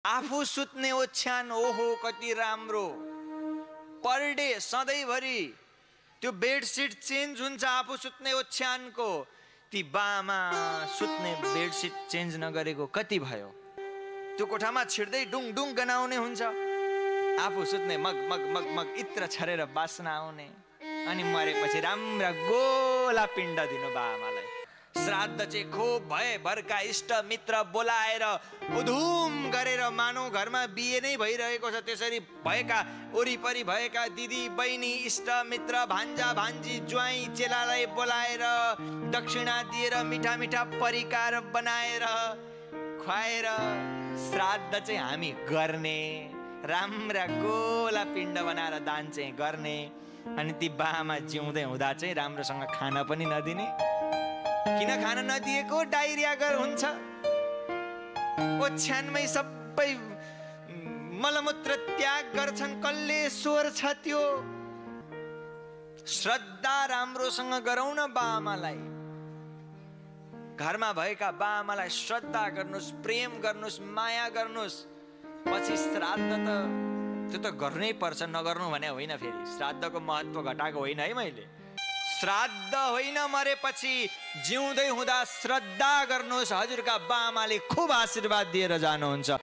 आफू सुत्ने ओछ्यान ओहो कति राम्रो। पर डे सधैँभरि त्यो बेडसिट चेन्ज हुन्छ आफू सुत्ने ओछ्यानको। ती बामा सुत्ने बेडसिट चेन्ज नगरेको कति भयो। त्यो कोठामा छिर्दै डुङ डुङ गनाउने हुन्छ। आफू सुत्ने मग मग मग मग इत्र छरेर बास्ना आउने। अनि मरेपछि राम्रा गोला पिण्ड दिनु बाआमालाई। श्राद्ध चाहिँ खोप भए भरका इष्ट मित्र बोलाएर उधुम गरेर मानौ घरमा बिहे नै भइरहेको छ। त्यसरी भएका वरिपरि भएका दिदी बहिनी इष्ट मित्र भान्जा भान्जी ज्वाइँ चेलालाई बोलाएर दक्षिणा दिएर मिठा मिठा परिकार बनाएर खुवाएर श्राद्ध चाहिँ हामी गर्ने। राम्रा गोला पिण्ड बनाएर दान चाहिँ गर्ने। अनि ती बामा जिउँदै हुँदा चाहिँ राम्रोसँग खाना पनि नदिने। किन खाना नदिएको? डाइरिया हुन्छ। ओछ्यानमै सबै मलमूत्र त्याग गर्छन्। कसले स्वर छ त्यो? श्रद्धा राम्रोसँग गरौँ न बाआमालाई। घरमा भएका बाआमालाई श्रद्धा गर्नुस्, प्रेम गर्नुस्, माया गर्नुस्। पछि श्राद्ध त त्यो त गर्नै पर्छ, नगर्नु भने होइन। फेरि श्राद्धको महत्त्व घटाएको होइन है मैले। श्राद्ध होइन, मरेपछि जिउँदै हुँदा श्रद्धा गर्नुहोस्। हजुरका बाआमाले खुब आशीर्वाद दिएर जानुहुन्छ।